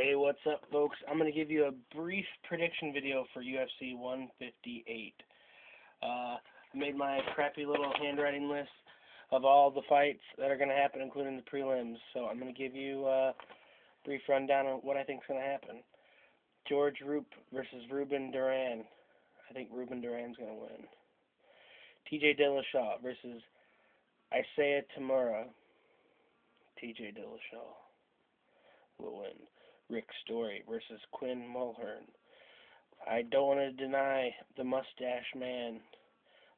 Hey, what's up, folks? I'm going to give you a brief prediction video for UFC 158. I made my crappy little handwriting list of all the fights that are going to happen, including the prelims. So I'm going to give you a brief rundown on what I think is going to happen. George Roop versus Ruben Duran. I think Ruben Duran's going to win. TJ Dillashaw versus Isaiah Tamura. TJ Dillashaw will win. Rick Story versus Quinn Mulhern. I don't want to deny the mustache man,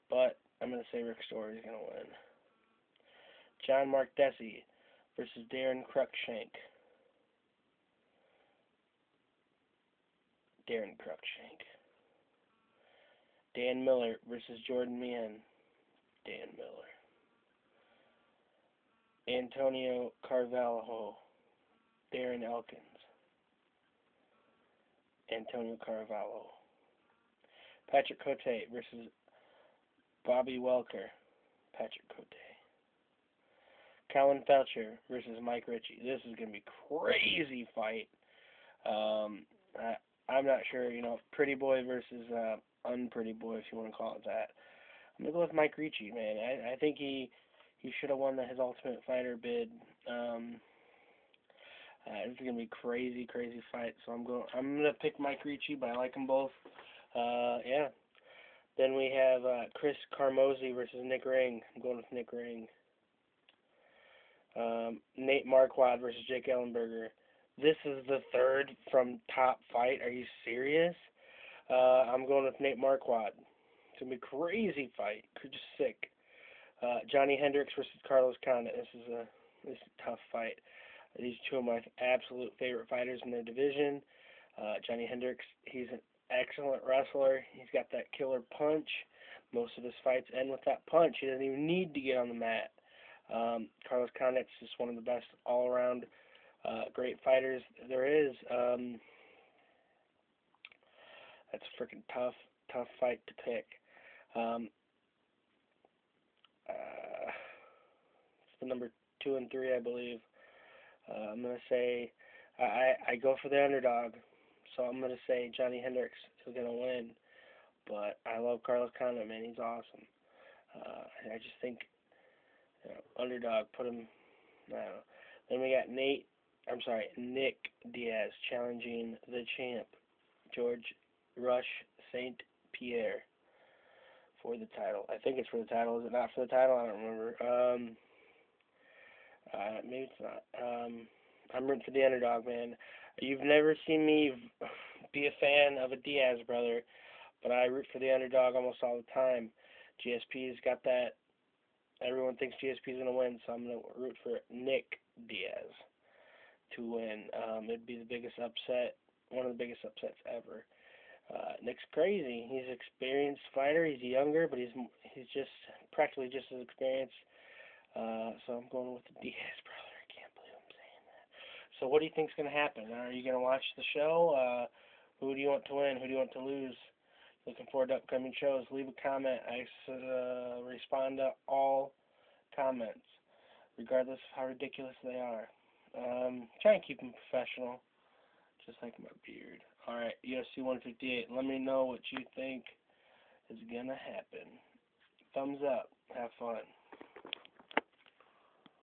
but I'm going to say Rick Story is going to win. John Mark Desi versus Darren Cruikshank. Darren Cruikshank. Dan Miller versus Jordan Meehan. Dan Miller. Antonio Carvalho. Darren Elkins. Antonio Carvalho. Patrick Cote versus Bobby Welker. Patrick Cote. Colin Felcher versus Mike Ritchie. This is going to be a crazy fight. I'm not sure, pretty boy versus unpretty boy, if you want to call it that. I'm going to go with Mike Ritchie, man. I think he should have won his Ultimate Fighter bid. This is gonna be a crazy fight. So I'm gonna pick Mike Ritchie, but I like them both. Yeah. Then we have Chris Carmozzi versus Nick Ring. I'm going with Nick Ring. Nate Marquardt versus Jake Ellenberger. This is the third from top fight. Are you serious? I'm going with Nate Marquardt. It's gonna be a crazy fight. Just sick. Johny Hendricks versus Carlos Condit. This is a tough fight. These two are my absolute favorite fighters in their division. Johny Hendricks, he's an excellent wrestler. He's got that killer punch. Most of his fights end with that punch. He doesn't even need to get on the mat. Carlos Condit's just one of the best all-around great fighters there is. That's a freaking tough fight to pick. It's the number 2 and 3, I believe. I'm going to say, I go for the underdog, so I'm going to say Johny Hendricks is going to win, but I love Carlos Condit, man, he's awesome. I just think, underdog, put him, I don't know. Then we got Nick Diaz challenging the champ, George Rush St. Pierre, for the title. I think it's for the title. Is it not for the title? I don't remember. Maybe it's not. I'm rooting for the underdog, man. You've never seen me be a fan of a Diaz brother, but I root for the underdog almost all the time. GSP's got that. Everyone thinks GSP's going to win, so I'm going to root for Nick Diaz to win. It'd be the biggest upset, one of the biggest upsets ever. Nick's crazy. He's an experienced fighter. He's younger, but he's just practically just as experienced. So I'm going with the Diaz brother. I can't believe I'm saying that. So what do you think's going to happen? Are you going to watch the show? Who do you want to win? Who do you want to lose? Looking forward to upcoming shows. Leave a comment. I respond to all comments, regardless of how ridiculous they are. Try and keep them professional, just like my beard. Alright, UFC 158. Let me know what you think is going to happen. Thumbs up. Have fun.